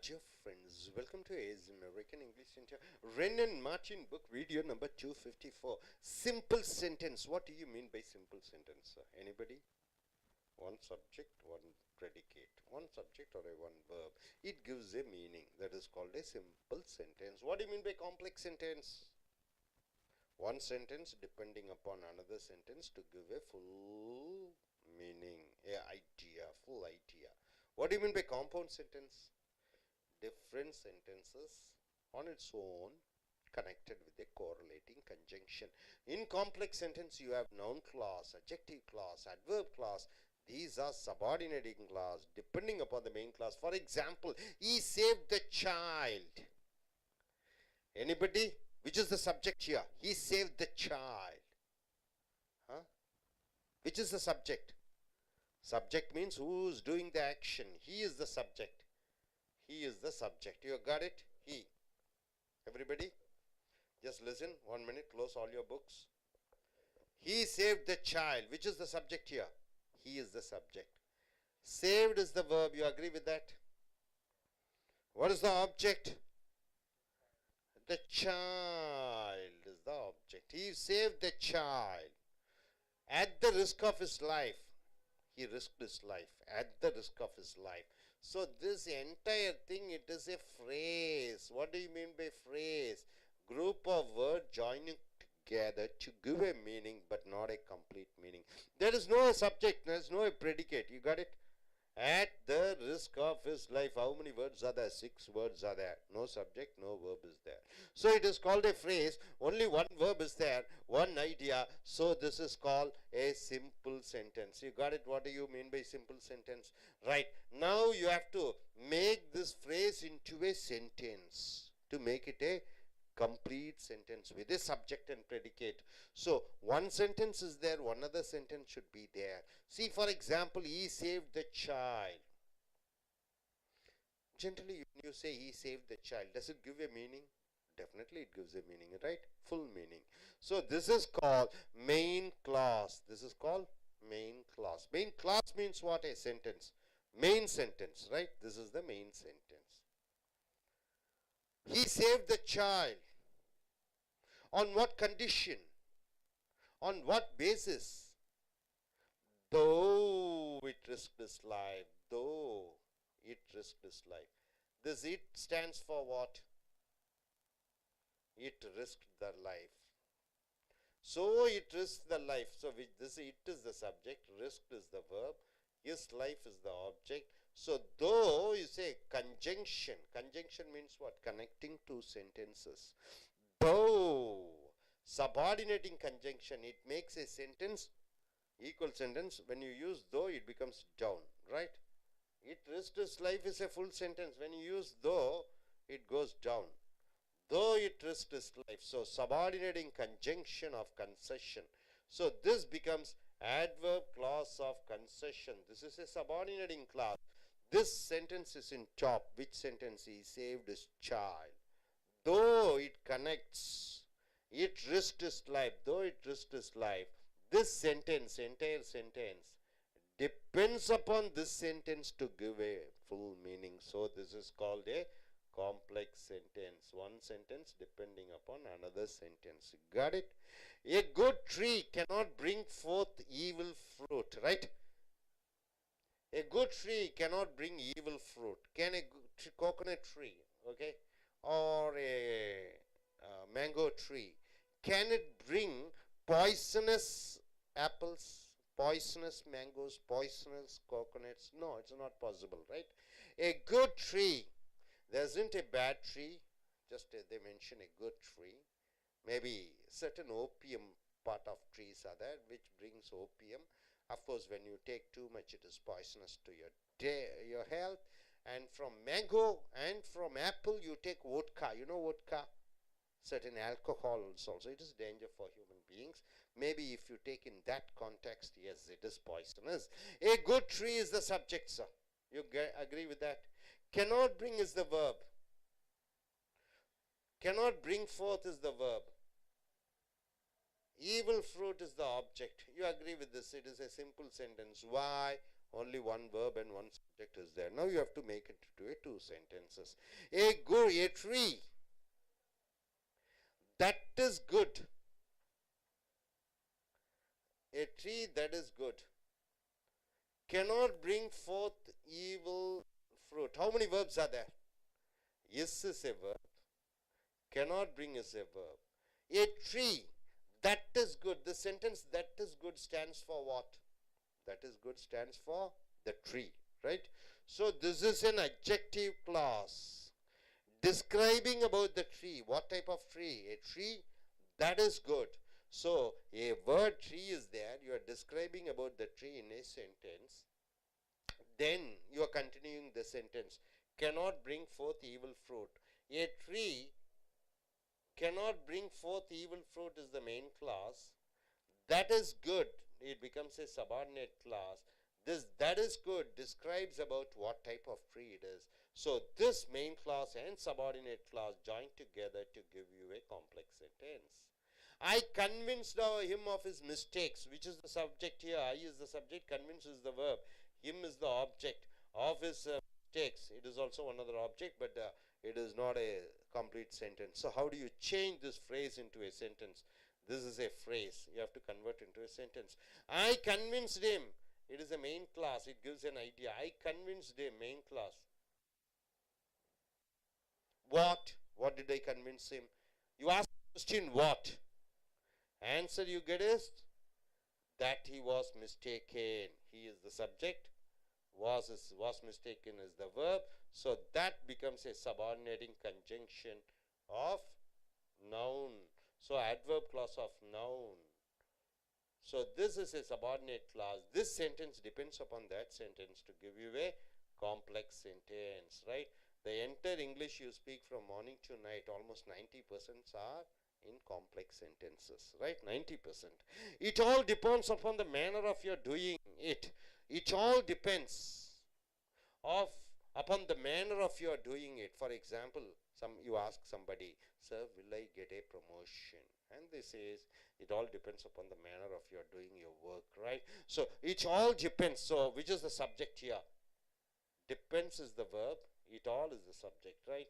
Dear friends, welcome to AS American English Center. Ren and Martin book video number 254. Simple sentence. What do you mean by simple sentence? Anybody? One subject, one predicate. One subject or one verb. It gives a meaning. That is called a simple sentence. What do you mean by complex sentence? One sentence depending upon another sentence to give a full meaning, full idea. What do you mean by compound sentence? Different sentences on its own connected with a correlating conjunction. In complex sentence you have noun clause, adjective clause, adverb clause. These are subordinating clause depending upon the main clause. For example, he saved the child. Anybody? Which is the subject here? He saved the child. Huh? Which is the subject? Subject means who's doing the action. He is the subject. He is the subject. You got it? He. Everybody? Just listen. 1 minute. Close all your books. He saved the child. Which is the subject here? He is the subject. Saved is the verb. You agree with that? What is the object? The child is the object. He saved the child. At the risk of his life. He risked his life. At the risk of his life. So this entire thing, it is a phrase. What do you mean by phrase? Group of words joining together to give a meaning but not a complete meaning. There is no subject, there is no predicate. You got it? At the risk of his life. How many words are there? 6 words are there. No subject, no verb is there. So it is called a phrase. Only one verb is there, one idea. So this is called a simple sentence. You got it? What do you mean by simple sentence? Right. Now you have to make this phrase into a sentence to make it a complete sentence with a subject and predicate. So one sentence is there, one other sentence should be there. See, for example, he saved the child. Generally, when you say he saved the child, does it give a meaning? Definitely it gives a meaning, right? Full meaning. So this is called main clause. This is called main clause. Main clause means what? A sentence. Main sentence, right? This is the main sentence. He saved the child. On what condition? On what basis? Though it risked his life. Though it risked his life. This it stands for what? It risked the life. So it risked the life. So this it is the subject. Risked is the verb. His life is the object. So though you say conjunction. Conjunction means what? Connecting two sentences. Though subordinating conjunction, it makes a sentence equal sentence. When you use though, it becomes down, right? It risked his life is a full sentence. When you use though, it goes down. Though it risked his life. So subordinating conjunction of concession. So this becomes adverb clause of concession. This is a subordinating clause. This sentence is in top. Which sentence? He saved his child. Though it connects, it risked his life. Though it risked his life. This sentence, entire sentence, depends upon this sentence to give a full meaning. So this is called a complex sentence. One sentence depending upon another sentence. Got it? A good tree cannot bring forth evil fruit, right? A good tree cannot bring evil fruit. Can a coconut tree, okay, or a mango tree, can it bring poisonous apples, poisonous mangoes, poisonous coconuts? No, it's not possible, right? A good tree, there isn't a bad tree, just they mention a good tree. Maybe certain opium part of trees are there which brings opium. Of course, when you take too much, it is poisonous to your health. And from mango and from apple, you take vodka. You know vodka? Certain alcohols also. It is danger for human beings. Maybe if you take in that context, yes, it is poisonous. A good tree is the subject, sir. You agree with that? Cannot bring is the verb. Cannot bring forth is the verb. Evil fruit is the object. You agree with this? It is a simple sentence. Why? Only one verb and one subject is there. Now you have to make it into a two sentences. A tree that is good. A tree that is good cannot bring forth evil fruit. How many verbs are there? Is a verb. Cannot bring is a verb. A tree that is good. The sentence that is good stands for what? That is good stands for the tree, right? So this is an adjective clause describing about the tree. What type of tree? A tree that is good. So a word tree is there. You are describing about the tree in a sentence. Then you are continuing the sentence. Cannot bring forth evil fruit. A tree cannot bring forth evil fruit is the main clause. That is good. It becomes a subordinate clause. This that is good describes about what type of tree it is. So this main clause and subordinate clause join together to give you a complex sentence. I convinced him of his mistakes, which is the subject here. I is the subject, convince is the verb. Him is the object of his mistakes. It is also another object, but it is not a complete sentence. So how do you change this phrase into a sentence? This is a phrase. You have to convert into a sentence. I convinced him. It is a main clause. It gives an idea. I convinced him, main clause. What? What did I convince him? You ask the question, what? Answer you get is that he was mistaken. He is the subject. Was mistaken is the verb. So that becomes a subordinating conjunction of noun. So adverb clause of noun. So this is a subordinate clause. This sentence depends upon that sentence to give you a complex sentence, right? The entire English you speak from morning to night, almost 90% are in complex sentences, right? 90%. It all depends upon the manner of your doing it. It all depends upon the manner of your doing it. For example, you ask somebody, sir, will I get a promotion? And they say, it all depends upon the manner of your doing your work, right? So it all depends. So which is the subject here? Depends is the verb. It all is the subject, right?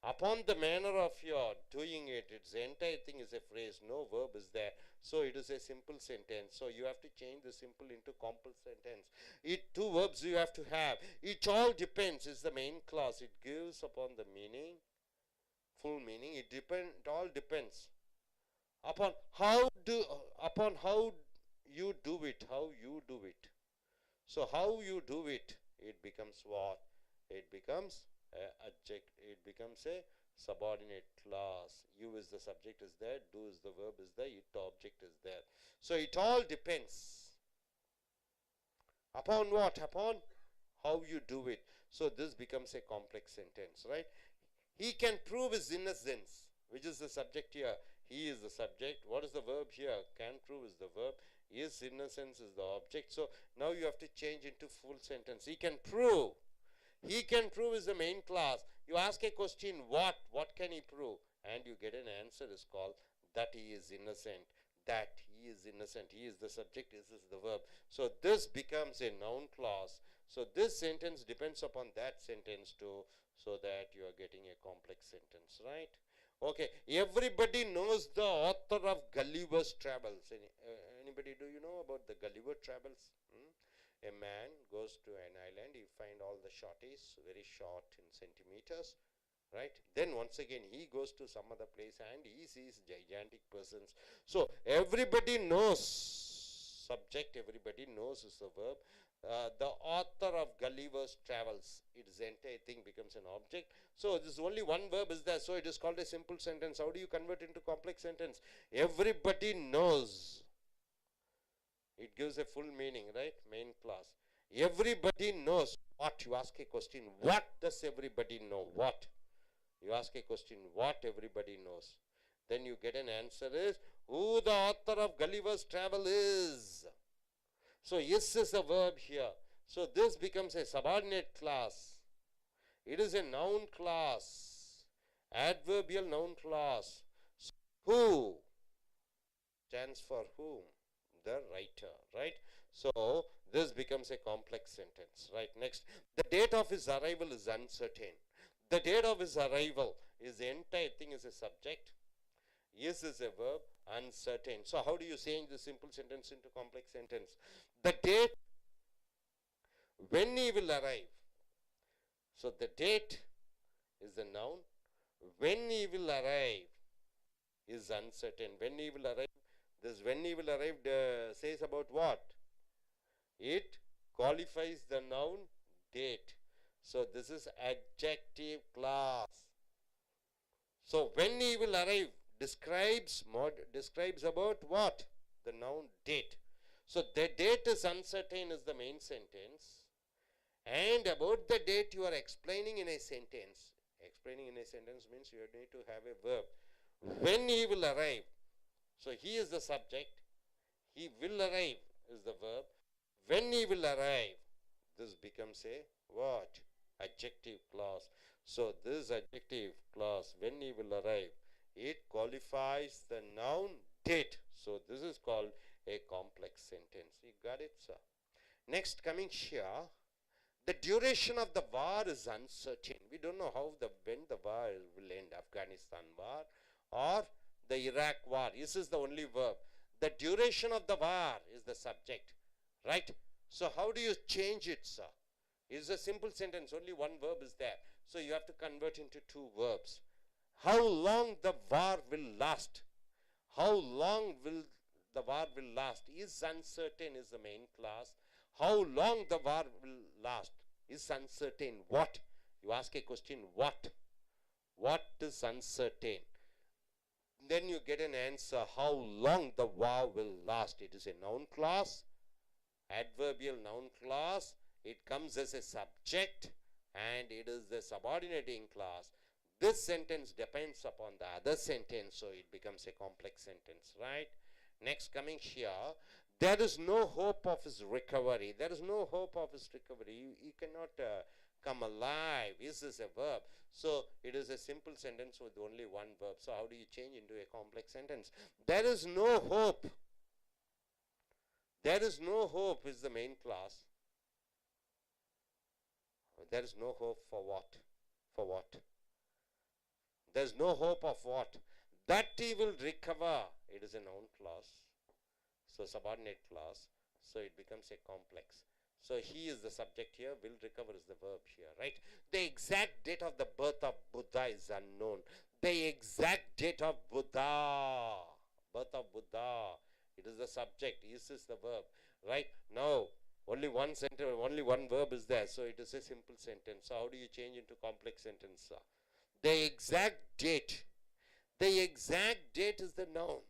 Upon the manner of your doing it, its entire thing is a phrase. No verb is there. So it is a simple sentence. So you have to change the simple into complex sentence. Two verbs you have to have. It all depends is the main clause. It gives upon the meaning, full meaning. It all depends upon how you do it. How you do it. So how you do it, it becomes what? It becomes it becomes a subordinate clause. You is the subject is there, do is the verb is there, it object is there. So it all depends upon what? Upon how you do it. So this becomes a complex sentence, right? He can prove his innocence, which is the subject here. He is the subject. What is the verb here? Can prove is the verb. His innocence is the object. So now you have to change into full sentence. He can prove. He can prove is the main clause. You ask a question, what? What can he prove? And you get an answer is called that he is innocent. That he is innocent. He is the subject, this is the verb. So this becomes a noun clause. So this sentence depends upon that sentence too, so that you are getting a complex sentence, right? Okay, everybody knows the author of Gulliver's Travels. Anybody, do you know about the Gulliver Travels? A man goes to an island, he finds all the shorties, very short in centimeters, right? Then once again he goes to some other place and he sees gigantic persons. So everybody knows, subject everybody knows is the verb. The author of Gulliver's Travels, its entire thing becomes an object. So this is only one verb is there, so it is called a simple sentence. How do you convert into complex sentence? Everybody knows. It gives a full meaning, right? Main clause. Everybody knows what. You ask a question, what does everybody know? What? You ask a question, what everybody knows. Then you get an answer is, who the author of Gulliver's Travel is. So is a verb here. So this becomes a subordinate clause. It is a noun clause. Adverbial noun clause. So who stands for whom? the writer, right? So this becomes a complex sentence, right? Next, the date of his arrival is uncertain. The date of his arrival is the entire thing is a subject. Is a verb, uncertain. So how do you change the simple sentence into complex sentence? The date when he will arrive. So the date is the noun. When he will arrive is uncertain. When he will arrive, this when he will arrive says about what? It qualifies the noun date. So this is adjective clause. So when he will arrive describes about what? The noun date. So the date is uncertain is the main sentence. And about the date you are explaining in a sentence. Explaining in a sentence means you need to have a verb. When he will arrive. So he is the subject. He will arrive is the verb. When he will arrive, this becomes a what? Adjective clause. So this adjective clause, when he will arrive, it qualifies the noun date. So this is called a complex sentence. You got it, sir? Next, coming here, the duration of the war is uncertain. We don't know when the war will end. Afghanistan war or the Iraq war. This is the only verb. The duration of the war is the subject, right? So how do you change it, sir? It's a simple sentence. Only one verb is there. So you have to convert into two verbs. How long the war will last? How long will the war will last? Is uncertain is the main clause. How long the war will last is uncertain. What? You ask a question, what? What is uncertain? Then you get an answer, how long the war will last. It is a noun clause, adverbial noun clause. It comes as a subject and it is the subordinating clause. This sentence depends upon the other sentence, so it becomes a complex sentence, right? Next, coming here, there is no hope of his recovery. There is no hope of his recovery. He cannot come alive. This is a verb. So it is a simple sentence with only one verb. So how do you change into a complex sentence? There is no hope. There is no hope is the main clause. There is no hope for what? For what? There is no hope of what? That he will recover. It is a noun clause. So subordinate clause. So it becomes a complex. So he is the subject here. Will recover is the verb here, right? The exact date of the birth of Buddha is unknown. The exact date of Buddha. Birth of Buddha. It is the subject. Is the verb, right? Now, only one sentence, only one verb is there. So it is a simple sentence. So how do you change into complex sentence? The exact date. The exact date is the noun.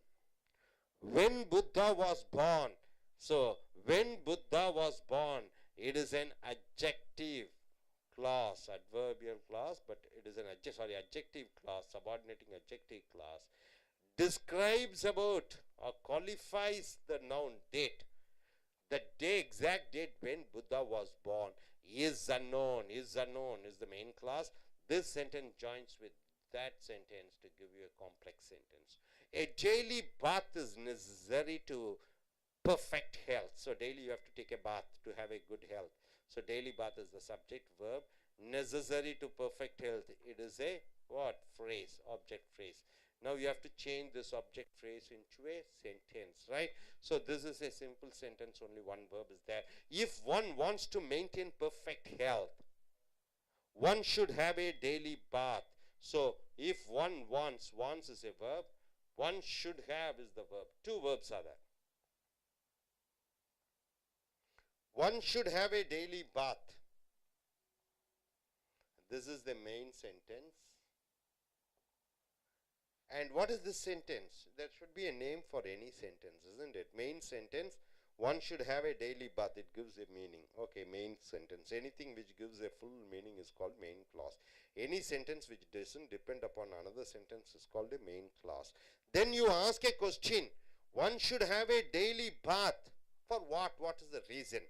When Buddha was born. So when Buddha was born, it is an adjective clause, adverbial clause, but it is an adjective clause, subordinating adjective clause. Describes about or qualifies the noun date. The exact date when Buddha was born is unknown. Is unknown is the main clause. This sentence joins with that sentence to give you a complex sentence. A daily bath is necessary to perfect health. So daily you have to take a bath to have a good health. So daily bath is the subject verb. Necessary to perfect health. It is a what? Phrase, object phrase. Now you have to change this object phrase into a sentence, right? So this is a simple sentence, only one verb is there. If one wants to maintain perfect health, one should have a daily bath. So if one wants is a verb, one should have is the verb. Two verbs are there. One should have a daily bath. This is the main sentence. And what is this sentence? There should be a name for any sentence, isn't it? Main sentence, one should have a daily bath. It gives a meaning. Okay, main sentence. Anything which gives a full meaning is called main clause. Any sentence which doesn't depend upon another sentence is called a main clause. Then you ask a question. One should have a daily bath. For what? What is the reason?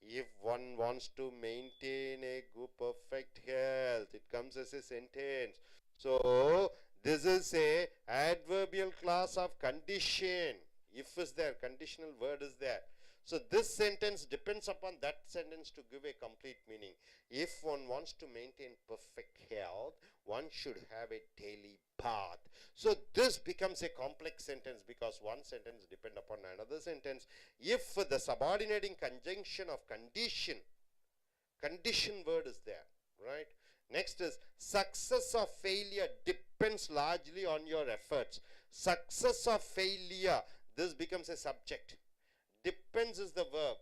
If one wants to maintain a good perfect health, it comes as a sentence. So this is a adverbial clause of condition. If is there, conditional word is there. So this sentence depends upon that sentence to give a complete meaning. If one wants to maintain perfect health, one should have a daily bath. So this becomes a complex sentence because one sentence depends upon another sentence. If the subordinating conjunction of condition word is there, right? Next is success or failure depends largely on your efforts. Success or failure, this becomes a subject. Depends is the verb.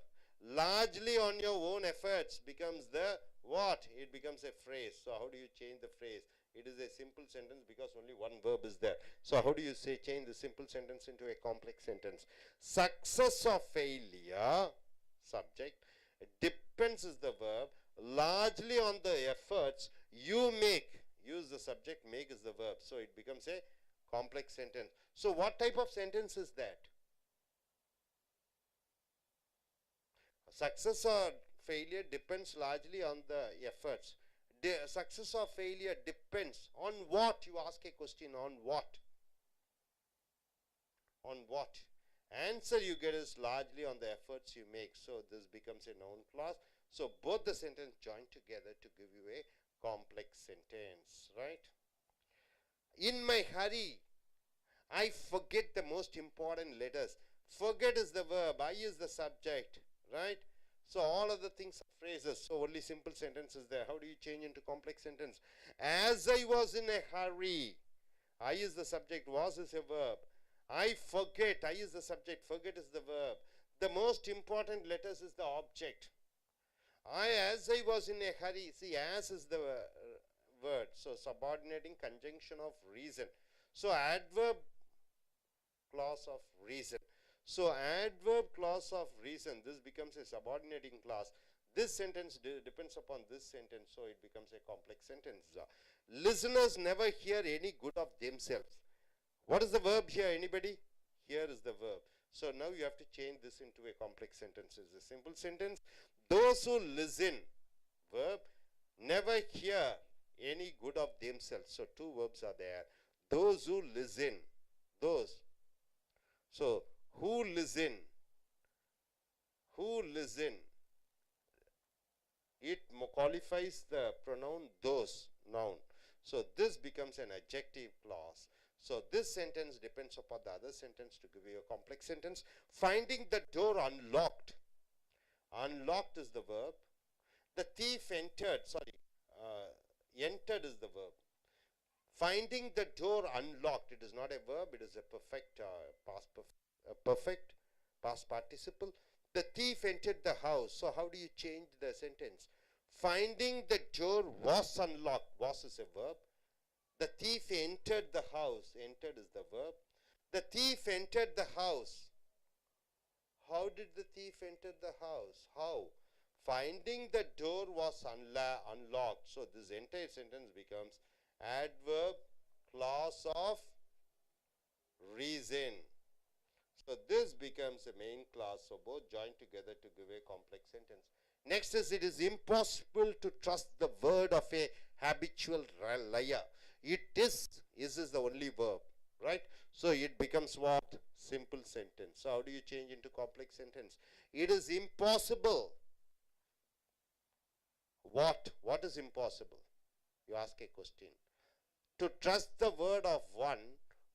Largely on your own efforts becomes the what? It becomes a phrase. So how do you change the phrase? It is a simple sentence because only one verb is there. So how do you say change the simple sentence into a complex sentence? Success or failure, subject. Depends is the verb. Largely on the efforts you make. Use the subject, make is the verb. So it becomes a complex sentence. So what type of sentence is that? Success or failure depends largely on the efforts. Success or failure depends on what? You ask a question, on what? On what? Answer you get is largely on the efforts you make. So this becomes a noun clause. So both the sentence join together to give you a complex sentence, right? In my hurry, I forget the most important letters. Forget is the verb, I is the subject, right? So all of the things are phrases. So only simple sentence is there. How do you change into complex sentence? As I was in a hurry, I is the subject, was is a verb. I forget, I is the subject, forget is the verb. The most important letters is the object. As I was in a hurry, see, as is the word. So subordinating conjunction of reason. So adverb clause of reason. So adverb clause of reason, this becomes a subordinating clause. This sentence depends upon this sentence, so it becomes a complex sentence. Listeners never hear any good of themselves. What is the verb here? Anybody? Here is the verb. So now you have to change this into a complex sentence. It's a simple sentence. Those who listen, verb, never hear any good of themselves. So two verbs are there. Those who listen, those. So who listen? Who listen? It qualifies the pronoun those, noun. So this becomes an adjective clause. So this sentence depends upon the other sentence to give you a complex sentence. Finding the door unlocked. Unlocked is the verb. The thief entered, entered is the verb. Finding the door unlocked, it is not a verb, it is a perfect past participle. The thief entered the house. So how do you change the sentence? Finding the door was unlocked. Was is a verb. The thief entered the house. Entered is the verb. The thief entered the house. How did the thief enter the house? How? Finding the door was unlocked. So this entire sentence becomes adverb clause of reason. So this becomes a main clause. So both join together to give a complex sentence. Next is, it is impossible to trust the word of a habitual liar. It is the only verb, right? So it becomes what? Simple sentence. So how do you change into complex sentence? It is impossible. What? What is impossible? You ask a question. To trust the word of one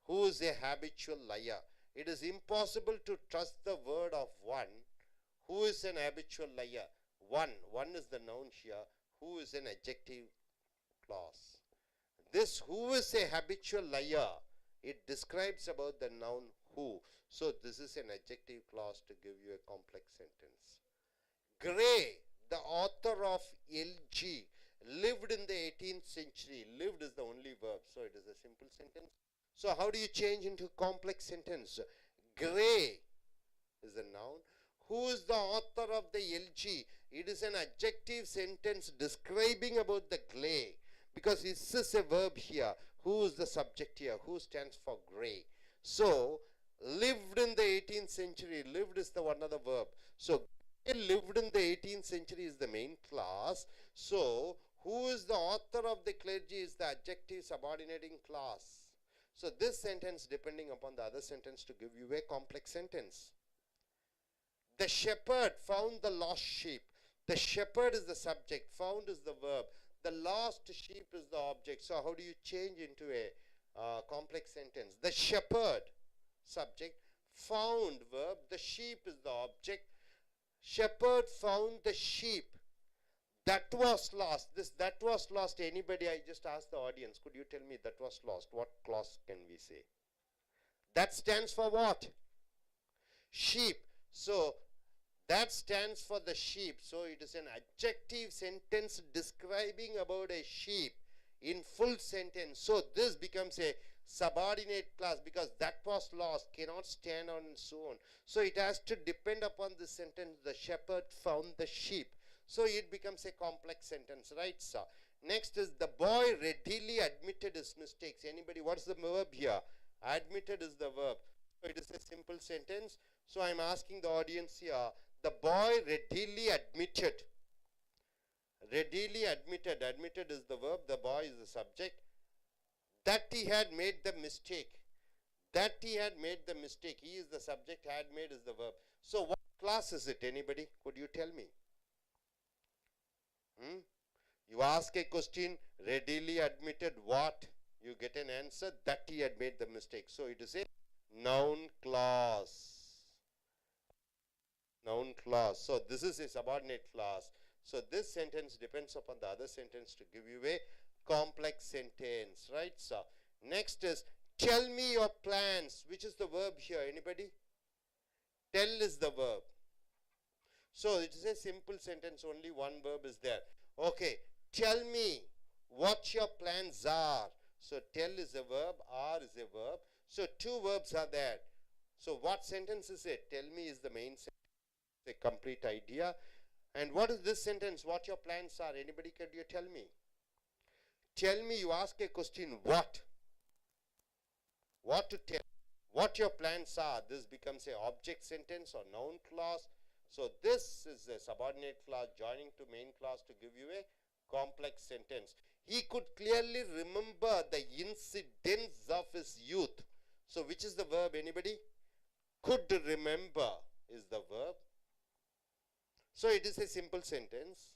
who is a habitual liar. It is impossible to trust the word of one who is an habitual liar. One is the noun here. Who is an adjective clause. This who is a habitual liar, it describes about the noun who. So this is an adjective clause to give you a complex sentence. Gray, the author of LG, lived in the 18th century. Lived is the only verb, so it is a simple sentence. So how do you change into complex sentence? Gray is the noun. Who is the author of the LG? It is an adjective sentence describing about the clay. Because this is a verb here. Who is the subject here? Who stands for gray? So, lived in the 18th century. Lived is the one other verb. So, lived in the 18th century is the main clause. So, who is the author of the clergy is the adjective subordinating clause. So this sentence depending upon the other sentence to give you a complex sentence. The shepherd found the lost sheep. The shepherd is the subject, found is the verb, the lost sheep is the object. So how do you change into a complex sentence? The shepherd, subject, found, verb, the sheep is the object. Shepherd found the sheep. That was lost. That was lost. Anybody, I just asked the audience, could you tell me that was lost? What clause can we say? That stands for what? Sheep. So that stands for the sheep. So it is an adjective sentence describing about a sheep in full sentence. So this becomes a subordinate clause because that was lost, cannot stand on its own. So it has to depend upon the sentence, the shepherd found the sheep. So it becomes a complex sentence, right, sir? Next is the boy readily admitted his mistakes. Anybody, what's the verb here? Admitted is the verb. So it is a simple sentence. So I'm asking the audience here, the boy readily admitted. Readily admitted. Admitted is the verb. The boy is the subject. That he had made the mistake. That he had made the mistake. He is the subject. Had made is the verb. So what class is it? Anybody? Could you tell me? You ask a question, readily admitted what? You get an answer, that he had made the mistake. So it is a noun clause. Noun clause. So this is a subordinate clause. So this sentence depends upon the other sentence to give you a complex sentence, right? So next is tell me your plans. Which is the verb here? Anybody? Tell is the verb. So it is a simple sentence, only one verb is there. Okay, tell me what your plans are. So tell is a verb, are is a verb. So two verbs are there. So what sentence is it? Tell me is the main sentence, a complete idea. And what is this sentence? What your plans are? Anybody, can you tell me? Tell me, you ask a question, what? What to tell? What your plans are? This becomes a object sentence or noun clause. So this is a subordinate clause joining to main clause to give you a complex sentence. He could clearly remember the incidents of his youth. So which is the verb? Anybody? Could remember is the verb. So it is a simple sentence.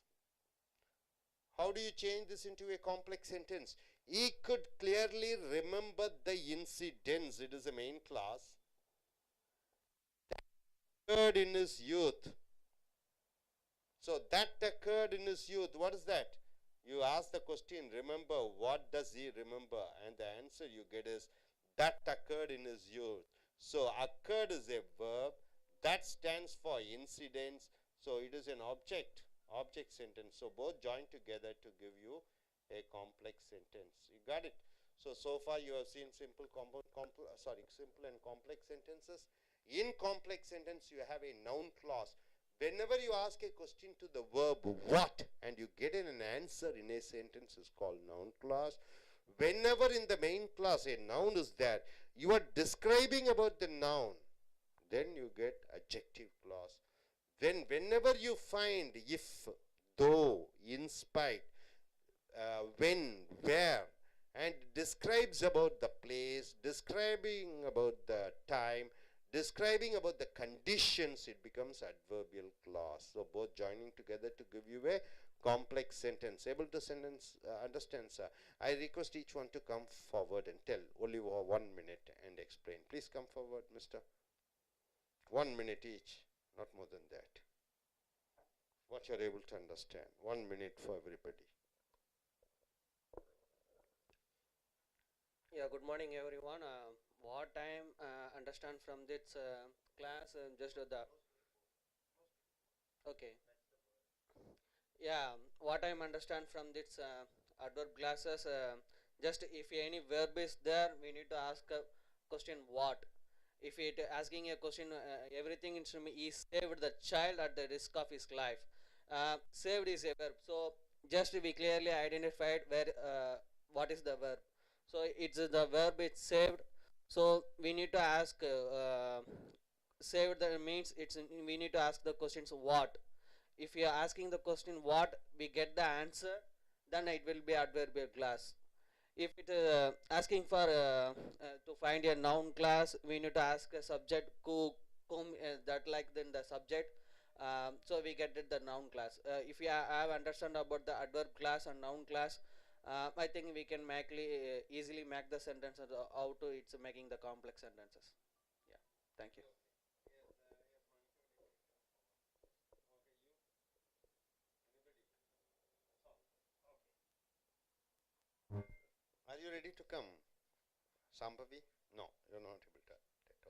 How do you change this into a complex sentence? He could clearly remember the incidents. It is a main clause. Occurred in his youth. So that occurred in his youth. What is that? You ask the question, remember, what does he remember? And the answer you get is that occurred in his youth. So occurred is a verb. That stands for incidents. So it is an object sentence. So both join together to give you a complex sentence. You got it? So far you have seen simple and complex sentences. In complex sentence, you have a noun clause. Whenever you ask a question to the verb what and you get an answer in a sentence is called noun clause. Whenever in the main clause a noun is there, you are describing about the noun, then you get adjective clause. Then whenever you find if, though, in spite, when, where, and describes about the place, describing about the time, describing about the conditions, it becomes adverbial clause. So both joining together to give you a complex sentence. Able to understand, sir? I request each one to come forward and tell only 1 minute and explain. Please come forward, mister. 1 minute each, not more than that. What you are able to understand. 1 minute for everybody. Yeah, good morning everyone. What I understand from this class, just the okay. Yeah, what I understand from this adverb classes, just if any verb is there, we need to ask a question what. If it asking a question, everything is he saved the child at the risk of his life. Saved is a verb, so just we clearly identified where what is the verb. So it's the verb it's saved. So we need to ask saved, that means it's we need to ask the questions what. If you are asking the question what, we get the answer, then it will be adverbial clause. if it asking for to find a noun class, we need to ask a subject that like then the subject, so we get it the noun class. If you have understand about the adverb class and noun class, I think we can easily make the sentences how to it's making the complex sentences. Yeah, thank you. Are you ready to come, Sambhavi? No, you're not able to.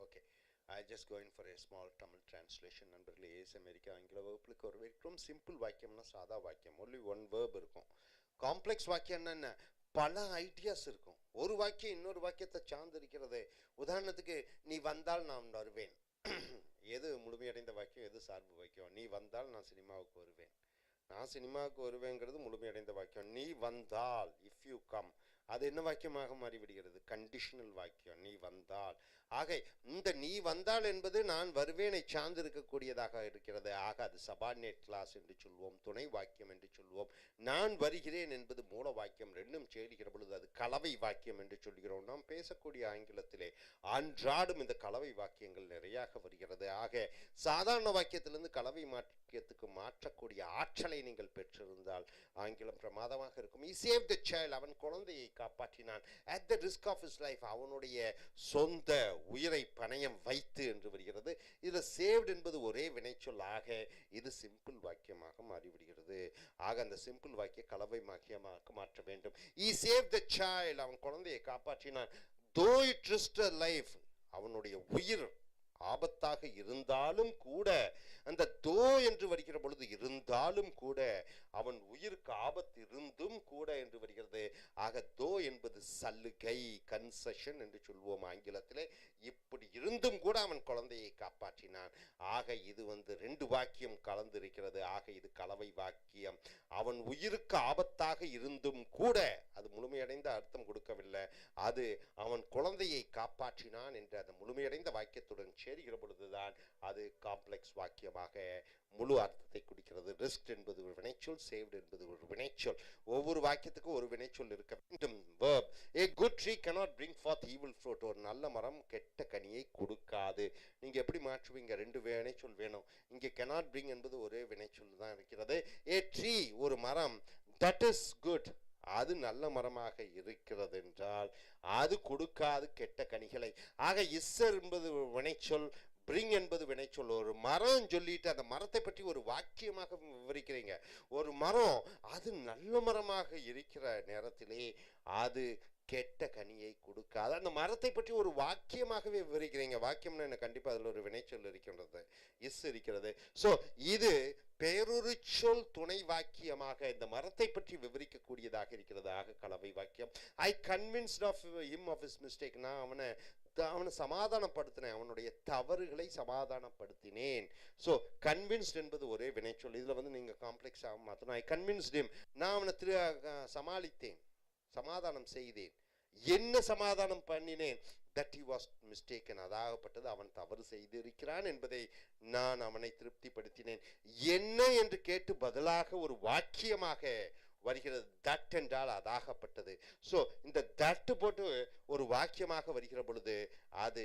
Okay. I just going for a small Tamil translation. நண்பர்களே, ace America ஆங்கில வகுப்புக்கு வரவேற்கிறோம். Simple வாக்கியம்னா சாதா வாக்கியம், only one verb இருக்கும். Complex வாக்கியம்னா என்ன? பல ideas இருக்கும். ஒரு வாக்கியம் இன்னொரு வாக்கியத்தை சார்ந்திருக்கிறது. உதாரணத்துக்கு, நீ வந்தால் நான் வருவேன். எது முழுமையடைந்த வாக்கியம், எது சார்பு வாக்கியம்? நீ வந்தால் நான் சினிமாவுக்கு வருவேன். நான் சினிமாவுக்கு வருவேங்கிறது முழுமையடைந்த வாக்கியம். நீ வந்தால், இஃப் யூ கம், அது என்ன வாக்கியமாக மாறிவிடுகிறது? கண்டிஷனல் வாக்கியம். நீ வந்தால். ஆக இந்த நீ வந்தால் என்பது நான் வருவேனை சார்ந்திருக்கக்கூடியதாக இருக்கிறது. ஆக அது சபார்டினேட் கிளாஸ் என்று சொல்வோம், துணை வாக்கியம் என்று சொல்வோம். நான் வருகிறேன் என்பது மூல வாக்கியம். ரெண்டும் சேருகிற பொழுது அது கலவை வாக்கியம் என்று சொல்கிறோம். நாம் பேசக்கூடிய ஆங்கிலத்திலே அன்றாடும் இந்த கலவை வாக்கியங்கள் நிறையாக வருகிறது. ஆக சாதாரண வாக்கியத்திலிருந்து கலவை வாக்கியத்துக்கு மாற்றக்கூடிய ஆற்றலை நீங்கள் பெற்றிருந்தால் ஆங்கிலம் பிரமாதமாக இருக்கும். He saved the child, அவன் குழந்தையை காப்பாற்றினான். At the risk of his life, அவனுடைய சொந்த உயிரை பணயம் வைத்து என்று வருகிறது. இதில் சேவ்ட் என்பது ஒரே வினைச்சொல்லாக இது சிம்பிள் வாக்கியமாக மாறிவிடுகிறது. ஆக அந்த சிம்பிள் வாக்கிய கலவை வாக்கியமாக மாற்ற வேண்டும். He saved the child, அவன் குழந்தையை காப்பாற்றினான். Though it risked her life, அவனுடைய உயிர் ஆபத்தாக இருந்தாலும் கூட, அந்த தோ என்று வருகிற பொழுது இருந்தாலும் கூட, அவன் உயிருக்கு ஆபத்து இருந்தும் கூட என்று வருகிறது. ஆக தோ என்பது சலுகை, கன்செஷன் என்று சொல்வோம் ஆங்கிலத்திலே. இப்படி இருந்தும் கூட அவன் குழந்தையை காப்பாற்றினான். ஆக இது ரெண்டு வாக்கியம் கலந்திருக்கிறது. ஆக இது கலவை வாக்கியம். அவன் உயிருக்கு ஆபத்தாக இருந்தும் கூட, அது முழுமையடைந்த அர்த்தம் கொடுக்கவில்லை. அது அவன் குழந்தையை காப்பாற்றினான் என்ற அந்த முழுமையடைந்த வாக்கியத்துடன் சேருகிற பொழுதுதான் அது காம்ப்ளெக்ஸ் வாக்கியமாக முழு அர்த்தத்தை கொடுக்கிறது. ரிஸ்க் என்பது ஒரு வினைச்சொல், சேவ்ட் என்பது ஒரு வினைச்சொல். ஒவ்வொரு வாக்கியத்துக்கும் ஒரு வினைச்சொல் இருக்க வேண்டும். verb. A good tree cannot bring forth evil fruit. ஒரு நல்ல மரம் கெட்ட கனியை கொடுக்காது. நீங்க எப்படி மாற்றுவீங்க? ரெண்டு வினைச்சொல் வேணும். இங்கே cannot bring என்பது ஒரே வினைச்சொல் தான் இருக்கிறது. A tree, ஒரு மரம், that is good, அது நல்ல மரமாக இருக்கிறது என்றால் அது கொடுக்காது கெட்ட கனிகளை. ஆக இஸ்ஸர் என்பது வினைச்சொல், பிரிங் என்பது வினைச்சொல். ஒரு மரம் சொல்லிட்டு அந்த மரத்தை பற்றி ஒரு வாக்கியமாக விவரிக்கிறீங்க. ஒரு மரம் அது நல்ல மரமாக இருக்கிற நேரத்திலே அது கெட்ட கனியை கொடுக்காது. அந்த மரத்தை பற்றி ஒரு வாக்கியமாகவே விவரிக்கிறீங்க. வாக்கியம்னா என்ன? கண்டிப்பா அதில் ஒரு வினைச்சொல் இருக்கின்றது, இஸ் இருக்கிறது. ஸோ இது பேரொரு சொல் துணை வாக்கியமாக இந்த மரத்தை பற்றி விவரிக்கக்கூடியதாக இருக்கிறது. ஆக கலவை வாக்கியம். I convinced of him of his mistake, நான் அவனை சமாதானப்படுத்தினேன், அவனுடைய தவறுகளை சமாதானப்படுத்தினேன். ஸோ கன்வின்ஸ்ட் என்பது ஒரே வினைச்சொல். இதில் நீங்கள் காம்ப்ளெக்ஸாக மாற்றணும். ஐ கன்வின்ஸ்ட் ஹிம், நான் அவனை சமாளித்தேன், சமாதானம் செய்தேன். என்ன சமாதானம் பண்ணினேன்? that he was mistaken, அதாகப்பட்டது அவன் தவறு செய்திருக்கிறான் என்பதை நான் அவனை திருப்திப்படுத்தினேன். என்ன என்று கேட்டு பதிலாக ஒரு வாக்கியமாக வருகிறது. தட் என்றால் அதாகப்பட்டது. ஸோ இந்த தட்டு போட்டு ஒரு வாக்கியமாக வருகிற பொழுது அது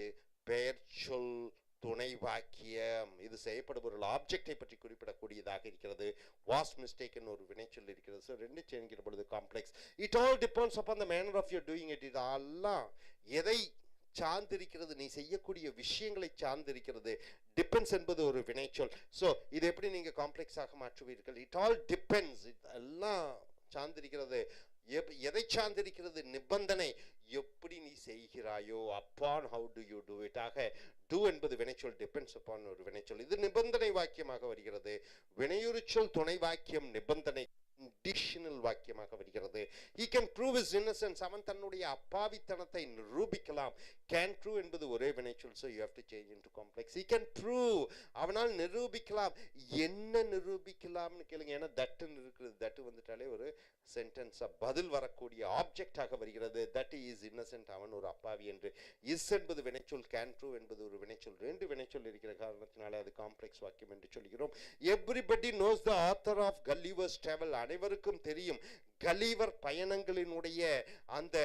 பெயர் சொல் துணை வாக்கியம். இது செய்யப்படுபொருள் ஆப்ஜெக்டை பற்றி குறிப்பிடக்கூடியதாக இருக்கிறது. வாஸ் மிஸ்டேக்கன் ஒரு வினைச்சொல் இருக்கிறது. ஸோ ரெண்டு சேர்க்கிற பொழுது complex. It all depends upon the manner of your doing it. இதெல்லாம் எதை சார்ந்திருக்கிறது? நீ செய்யக்கூடிய விஷயங்களை சார்ந்திருக்கிறது. டிபெண்ட்ஸ் என்பது ஒரு வினைச்சொல். ஸோ இது எப்படி நீங்கள் காம்ப்ளெக்ஸாக மாற்றுவீர்கள்? இட் ஆல் டிபெண்ட்ஸ், எல்லாம் சார்ந்திருக்கிறது. எதை சார்ந்திருக்கிறது? நிபந்தனை, எப்படி நீ செய்கிறாயோ. Upon how do you do it. ஆக டூ என்பது வினைச்சொல், டிபெண்ட்ஸ் அப்பான் ஒரு வினைச்சொல். இது நிபந்தனை வாக்கியமாக வருகிறது. வினையுறுச்சொல் துணை வாக்கியம் நிபந்தனை conditional வாக்கியமாக வருகிறது. he can prove his innocence, அவன் தன்னுடைய அப்பாவித்தனத்தை நிரூபிக்கலாம். can prove என்பது ஒரே வினைச்சொல். so you have to change into complex. he can prove, அவனால் நிரூபிக்கலாம். என்ன நிரூபிக்கலாம்னு கேளுங்க. ஏன்னா தட்டுன்னு இருக்குது. தட்டு வந்துட்டாலே ஒரு சென்டென்ஸா பதில் வரக்கூடிய ஆப்ஜெக்டாக வருகிறது. தட் இஸ் இன்னசென்ட், அவன் ஒரு அப்பாவி என்று. இஸ் என்பது வினைச்சொல், கேன் ட்ரூ என்பது ஒரு வினைச்சொல். ரெண்டு வினைச்சொல் இருக்கிற காரணத்தினால அது காம்ப்ளெக்ஸ் வாக்கியம் என்று சொல்கிறோம். Everybody knows the author of Gulliver's travel, அனைவருக்கும் தெரியும் கலீவர் பயணங்களினுடைய அந்த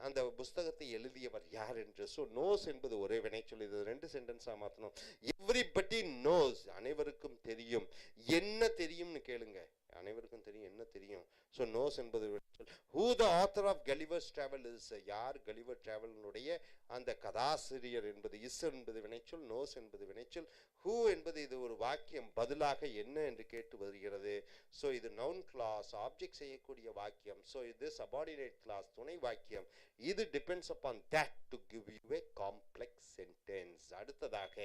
அந்த புஸ்தகத்தை எழுதியவர் யார் என்று. ஸோ நோஸ் என்பது ஒரே வினைச்சொல். இது ரெண்டு சென்டென்ஸாக மாற்றணும். எவ்ரிபடி நோஸ், அனைவருக்கும் தெரியும். என்ன தெரியும்னு கேளுங்க, அனைவருக்கும் தெரியும் என்ன தெரியும். ஸோ நோஸ் என்பது வினைச்சொல். Who the author of Gulliver's travel is, யார் கலிவர் டிராவலினுடைய அந்த கதாசிரியர் என்பது. இஸ் என்பது வினைச்சொல், நோஸ் என்பது வினைச்சொல். ஹூ என்பது இது ஒரு வாக்கியம், பதிலாக என்ன என்று கேட்டு வருகிறது. ஸோ இது நவுன் கிளாஸ், ஆப்ஜெக்ட் செய்யக்கூடிய வாக்கியம். ஸோ இது சபார்டினேட் கிளாஸ், துணை வாக்கியம். இது depends upon that to give you a complex sentence. அடுத்ததாக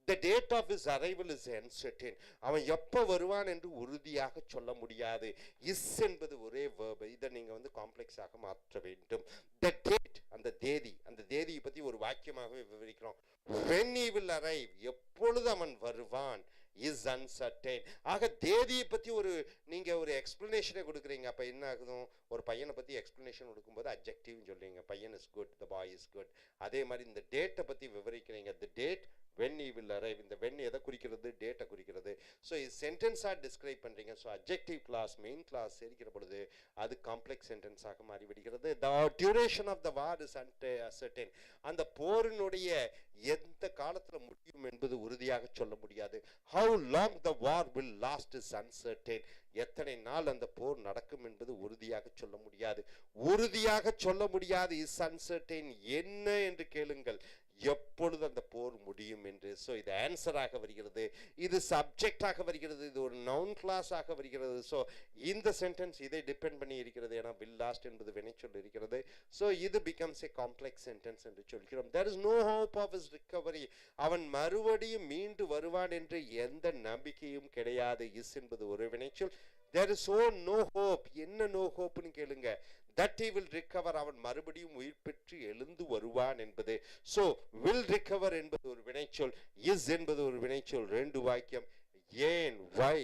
the date of his arrival is uncertain, அவன் எப்போ வருவான் என்று உறுதியாக சொல்ல முடியாது. இஸ் என்பது ஒரே verb, இதை நீங்க வந்து காம்ப்ளெக்ஸாக மாற்ற வேண்டும். the date, அந்த தேதி, அந்த தேதியை பத்தி ஒரு வாக்கியமாகவே விவரிக்கிறோம். when he will arrive, எப்பொழுது அவன் வருவான், is uncertain. ஆக தேதியை பத்தி ஒரு நீங்க ஒரு எக்ஸ்பிளனேஷனே கொடுக்குறீங்க. அப்ப என்ன ஆகுதும், ஒரு பையனை பத்தி எக்ஸ்பிளனேஷன் கொடுக்கும்போது அட்ஜெக்டிவ் சொல்றீங்க, பையன் is good, the boy is good. அதே மாதிரி இந்த டேட்டை பத்தி விவரிக்கிறீங்க, the date when he will arrive. இந்த when எதை குறிக்கிறது, டேட்டை குறிக்கிறது. ஸோ இது சென்டென்ஸாக டிஸ்கிரைப் பண்ணுறீங்க. So adjective clause main clause சேர்க்கிற பொழுது அது காம்ப்ளெக்ஸ் சென்டென்ஸாக மாறிவிடுகிறது. The duration of the war is uncertain, அந்த போரினுடைய எந்த காலத்தில் முடியும் என்பது உறுதியாக சொல்ல முடியாது. How long the war will last is uncertain, எத்தனை நாள் அந்த போர் நடக்கும் என்பது உறுதியாக சொல்ல முடியாது. உறுதியாக சொல்ல முடியாது, இஸ் அன்சர்டைன். என்ன என்று கேளுங்கள், எப்பொழுது அந்த போர் முடியும் என்று. ஸோ இது ஆன்சராக வருகிறது, இது சப்ஜெக்டாக வருகிறது, இது ஒரு நவுன் கிளாஸாக வருகிறது. ஸோ இந்த சென்டென்ஸ் இதை டிபெண்ட் பண்ணி இருக்கிறது. ஏன்னா வில் லாஸ்ட் என்பது வினைச்சொல் இருக்கிறது. ஸோ இது பிகம்ஸ் ஏ காம்ப்ளெக்ஸ் சென்டென்ஸ் என்று சொல்கிறோம். There is no hope of his recovery, அவன் மறுபடியும் மீண்டு வருவான் என்று எந்த நம்பிக்கையும் கிடையாது. இஸ் என்பது ஒரு வினைச்சொல். தேர் இஸ் நோ ஹோப், என்ன நோ ஹோப்னு கேளுங்க. that he will recover, அவன் மறுபடியும் உயிர் பெற்று எழுந்து வருவான் என்பது. so will recover என்பது ஒரு வினைச்சொல், is என்பது ஒரு வினைச்சொல். ரெண்டு வாக்கியம், ஏன், why,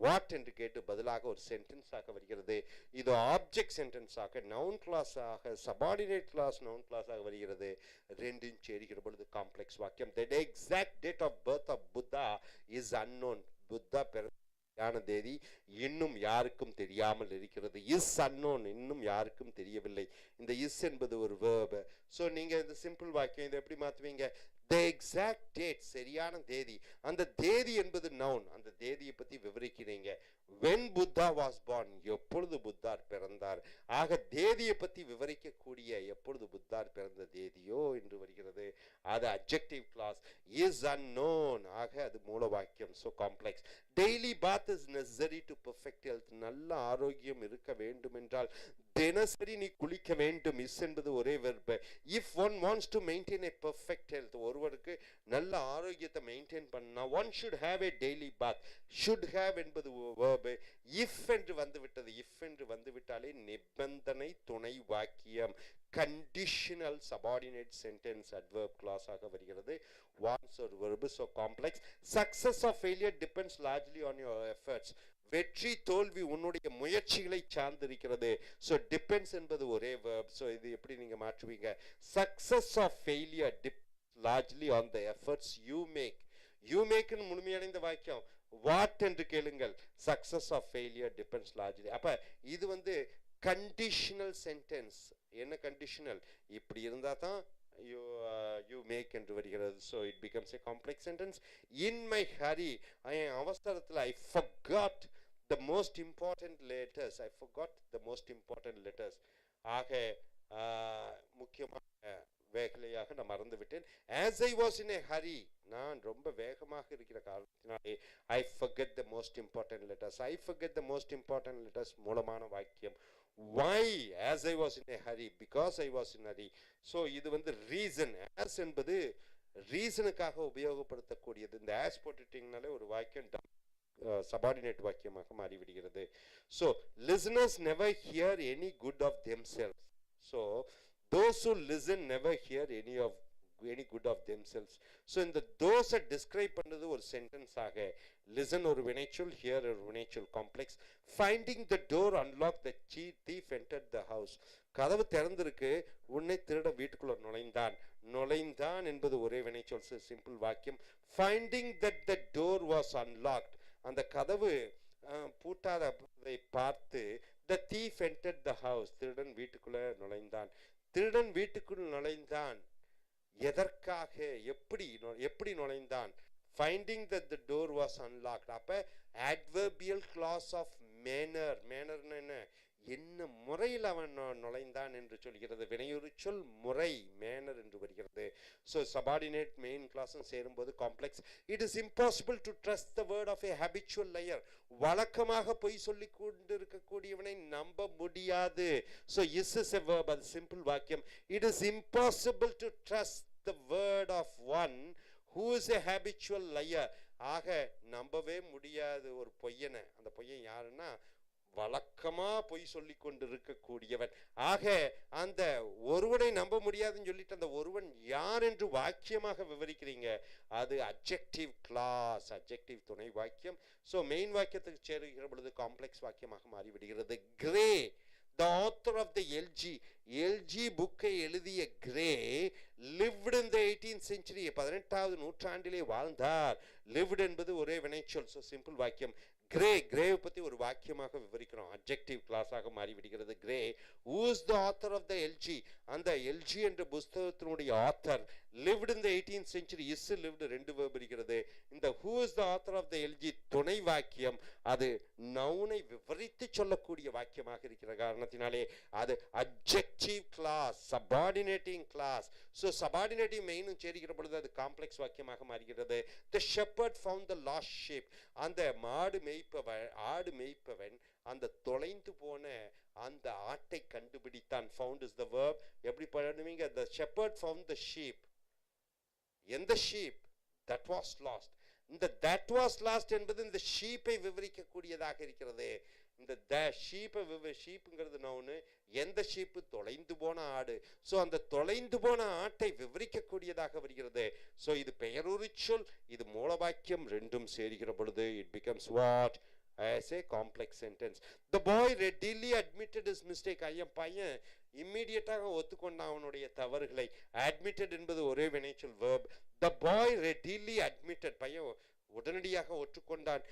what என்று கேட்டு பதிலாக ஒரு சென்டென்ஸாக வருகிறது. இது ஆப்ஜெக்ட் சென்டென்ஸாக, நவுன் கிளாஸாக, சபார்டினேட் கிளாஸ் நவுன் கிளாஸாக வருகிறது. ரெண்டும் சேருகிற பொழுது காம்ப்ளெக்ஸ் வாக்கியம். the exact date of birth of Buddha is unknown, Buddha தேதி இன்னும் யாருக்கும் தெரியாமல் இருக்கிறது. இஸ் அன்னோன், இன்னும் யாருக்கும் தெரியவில்லை. இந்த இஸ் என்பது ஒரு verb. ஸோ நீங்க இந்த சிம்பிள் வாக்கியம் இதை எப்படி மாற்றுவீங்க, the exact date, சரியான தேதி. அந்த தேதி என்பது நவுன், அந்த தேதியை பத்தி விவரிக்கிறீங்க. when Buddha was born, எப்பொழுது புத்தார் பிறந்தார். ஆக தேதியை பத்தி விவரிக்கக்கூடிய எப்பொழுது புத்தார் பிறந்த தேதியோ என்று வருகிறது. அது அட்ஜெக்டிவ் கிளாஸ். is unknown, ஆக அது மூல வாக்கியம். So complex. daily bath is necessary to perfect health, நல்ல ஆரோக்கியம் இருக்க வேண்டும் என்றால் தினசரி நீ குளிக்க வேண்டும். இஸ் என்பது ஒரே verb. If one wants to maintain a perfect health, ஒருவருக்கு நல்ல ஆரோக்கியத்தை மெயின்டைன் பண்ணா one should have a daily bath. Should have என்பது வெர்பு. இஃப் என்று வந்துவிட்டது, இஃப் என்று வந்துவிட்டாலே நிபந்தனை துணை வாக்கியம், conditional subordinate sentence, adverb clause ஆக வருகிறது. வான்ஸ் ஒரு verb. So complex. Success of failure depends largely on your efforts, வெற்றி தோல்வி உன்னுடைய முயற்சிகளை சார்ந்திருக்கிறது. ஸோ டிபெண்ட்ஸ் என்பது ஒரே வெர்ப். ஸோ இது எப்படி நீங்க மாற்றுவீங்க, success of failure depends largely on the efforts you make. You மேக்னு முழுமையடைந்த வாக்கியம். வாட் என்று கேளுங்கள், success of failure depends largely. அப்ப இது வந்து கண்டிஷனல் சென்டென்ஸ். என்ன கண்டிஷனல், இப்படி இருந்தா தான் you make என்று வருகிறது. so it becomes a complex sentence. in my hurry, அவசரத்தில் I forgot the most important letters, I forgot the most important letters. ஆக முக்கியமான வேகலையாக நான் மறந்து விட்டேன். as I was in a hurry, நான் ரொம்ப வேகமாக இருக்கிற காரணத்தினாலே I forget the most important letters. I forget the most important letters மூலமான வாக்கியம். why, as I was in a hurry, because I was in a hurry. so இது வந்து reason. as என்பது ரீசனுக்காக உபயோகப்படுத்தக்கூடியது. இந்த as போட்டுட்டீங்கனாலே ஒரு வாக்கியம் சபார்டினேட் வாக்கியமாக மாறிவிடுகிறது. so listeners never hear any good of themselves. so those who listen never hear any of any good of themselves. So இந்த those describe பண்ணது ஒரு sentence ஆக, listen ஒரு வினைச்சொல், hear ஒரு வினைச்சொல், complex. Finding the door unlocked, the thief entered the house. கதவு திறந்திருக்கு, உன்னை திருட வீட்டுக்குள்ள நுழைந்தான். நுழைந்தான் என்பது ஒரே வினைச்சொல், சிம்பிள் வாக்கியம். Finding that the door was unlocked, அந்த கதவு பூட்டாததை பார்த்து, the thief entered the house, திருடன் வீட்டுக்குள்ள நுழைந்தான். திருடன் வீட்டுக்குள் நுழைந்தான் எதற்காக, எப்படி நுழைந்தான்? Finding that the door was unlocked. அப்ப adverbial clause of manner, என்ன முறையில் அவன் நுழைந்தான் என்று சொல்கிறது. வினையுறு சொல் முறை, மேனர் என்று வருகிறது. ஸோ சபார்டினேட் மெயின் கிளாஸும் சேரும்போது complex. It is impossible to trust the word of a habitual liar. வழக்கமாக பொய் சொல்லி கொண்டு இருக்கக்கூடியவனை நம்ப முடியாது. So is is a verb, அது சிம்பிள் வாக்கியம். It is impossible to trust the word of one who is a habitual liar. ஆக நம்பவே முடியாது ஒரு பொய்யனை. அந்த பொய்யன் யாருன்னா வழக்கமா பொய் சொல்லி கொண்டு இருக்கக்கூடியவன். ஆக அந்த ஒருவனை நம்ப முடியாதுன்னு சொல்லிட்டு அந்த ஒருவன் யார் என்று வாக்கியமாக விவரிக்கிறீங்க, அது அட்ஜெக்டிவ் கிளாஸ், அட்ஜெக்டிவ் துணை வாக்கியம். ஸோ மெயின் வாக்கியத்துக்கு சேருகிற பொழுது காம்ப்ளெக்ஸ் வாக்கியமாக மாறிவிடுகிறது. Grey, the author of the LG புக்கை எழுதிய grey lived in the 18th century, 18வது நூற்றாண்டிலே வாழ்ந்தார். lived என்பது ஒரே வினைச்சொல், ஸோ சிம்பிள் வாக்கியம். கிரே பத்தி ஒரு வாக்கியமாக விவரிக்கிறோம், அட்ஜெக்டிவ் கிளாஸாக மாறிவிடுகிறது. Grey, who is the author of the LG, அந்த LG என்ற புஸ்தகத்தினுடைய author. lived in the 18th century, is lived ரெண்டு verb இருக்கிறது. இந்த who is the author of the LG துணை வாக்கியம், அது நவுனை விவரித்து சொல்லக்கூடிய வாக்கியமாக இருக்கிற காரணத்தினாலே அது adjective clause, subordinating clause. So subordinative மெயினும் சேருகிற பொழுது அது காம்ப்ளெக்ஸ் வாக்கியமாக மாறுகிறது. the shepherd found the lost sheep, அந்த ஆடு மேய்ப்பவன் அந்த தொலைந்து போன அந்த ஆட்டை கண்டுபிடித்தான். found is the verb. எப்படி பண்ணுவீங்க? the shepherd found the sheep. எந்த sheep? that was lost. இந்த that was lost என்பது இந்த ஷீப்பை விவரிக்கக்கூடியதாக இருக்கிறது. இந்த ஷீப்புங்கிறது நவுனு, எந்த ஷீப்பு? தொலைந்து போன ஆடு. ஸோ அந்த தொலைந்து போன ஆட்டை விவரிக்கக்கூடியதாக வருகிறது. ஸோ இது பெயருரு சொல், இது மூலவாக்கியம், ரெண்டும் சேருகிற பொழுது it becomes what? as a complex sentence. The boy readily admitted his mistake. பையன் இம்மீடியட்டாக ஒத்துக்கொண்டான் அவனுடைய தவறுகளை. admitted என்பது ஒரே வினைச்சொல், verb. the boy readily admitted, பையன் உடனடியாக ஒற்றுக்கொண்டான்.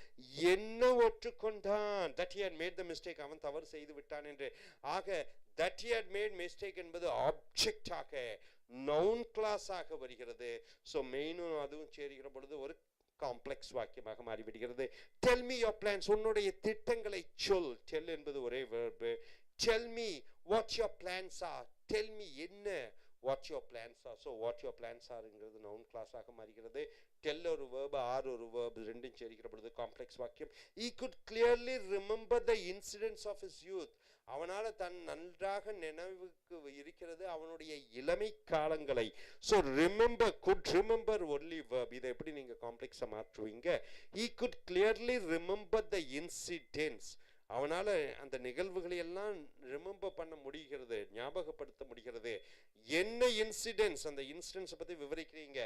என்ன ஒற்றுக்கொண்டான்? that he had made the mistake, அவன் தவறு செய்து விட்டான் என்று. ஆக that he had made mistake என்பது ஆப்ஜெக்ட் ஆக, நவுன் கிளாஸ் ஆக வருகிறது. ஸோ மெயினும் அதுவும் சேருகிற பொழுது ஒரு காம்ப்ளெக்ஸ் வாக்கியமாக மாறிவிடுகிறது. tell me your plans, உன்னுடைய திட்டங்களை சொல். tell என்பது ஒரே verb. tell me what your plans are, tell me என்ன what your plans are. so what your plans are ங்கிறது noun class ஆக மாறுகிறது. tell ஒரு verb, are ஒரு verb, ரெண்டும் சேருகிற பொழுது காம்ப்ளெக்ஸ் வாக்கியம். he could clearly remember the incidents of his youth, அவனால தன் நன்றாக நினைவுக்கு இருக்கிறது அவனுடைய இளமை காலங்களை. So remember, good remember only verb. இதை எப்படி நீங்க காம்ப்ளெக்ஸா மாற்றுவீங்க? he could clearly remember the incidents, அவனால அந்த நிகழ்வுகளை எல்லாம் ரிமெம்பர் பண்ண முடிகிறது, ஞாபகப்படுத்த முடிகிறது. என்ன இன்சிடென்ட்ஸ்? அந்த இன்சிடென்ட்ஸ் பத்தி விவரிக்கிறீங்க.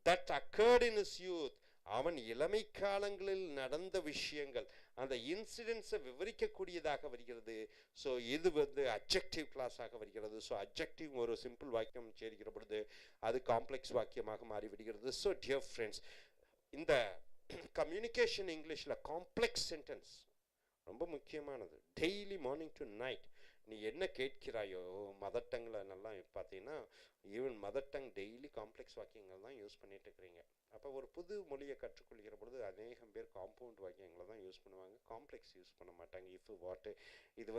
that occurred in his youth, அவன் இளமை காலங்களில் நடந்த விஷயங்கள், அந்த இன்சிடென்ட்ஸை விவரிக்கக்கூடியதாக வருகிறது. ஸோ இது அட்ஜெக்டிவ் கிளாஸாக வருகிறது. ஸோ அட்ஜெக்டிவ் ஒரு சிம்பிள் வாக்கியம் சேருகிற பொழுது அது காம்ப்ளெக்ஸ் வாக்கியமாக மாறிவிடுகிறது. ஸோ டியர் ஃப்ரெண்ட்ஸ், இந்த கம்யூனிகேஷன் இங்கிலீஷில் காம்ப்ளெக்ஸ் சென்டென்ஸ் ரொம்ப முக்கியமானது. டெய்லி மார்னிங் டு நைட் நீ என்ன கேட்கிறாயோ, மதர் டங்கில் நல்லா பார்த்தீங்கன்னா even mother tongue daily complex வாக்கியங்கள் தான் யூஸ் பண்ணிட்டு இருக்கிறீங்க. அப்போ ஒரு புது மொழியை கற்றுக்கொள்கிற பொழுது அநேகம் பேர் காம்பவுண்ட் வாக்கியங்களை தான் யூஸ் பண்ணுவாங்க, காம்ப்ளெக்ஸ் யூஸ் பண்ண மாட்டாங்க. இஃப் வாட்டு இது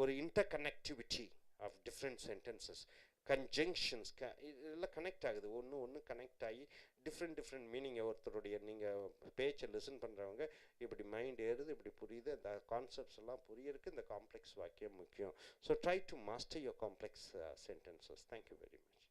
ஒரு interconnectivity of different sentences, conjunctions இதெல்லாம் கனெக்ட் ஆகுது, ஒன்று கனெக்ட் ஆகி டிஃப்ரெண்ட் மீனிங். ஒருத்தருடைய நீங்கள் பேச்சை லிசன் பண்ணுறவங்க இப்படி மைண்ட் ஏறுது, இப்படி புரியுது, அந்த கான்செப்ட்ஸ் எல்லாம் புரியறதுக்கு இந்த காம்ப்ளெக்ஸ் வாக்கியம் முக்கியம். So try to master your complex sentences. Thank you very much.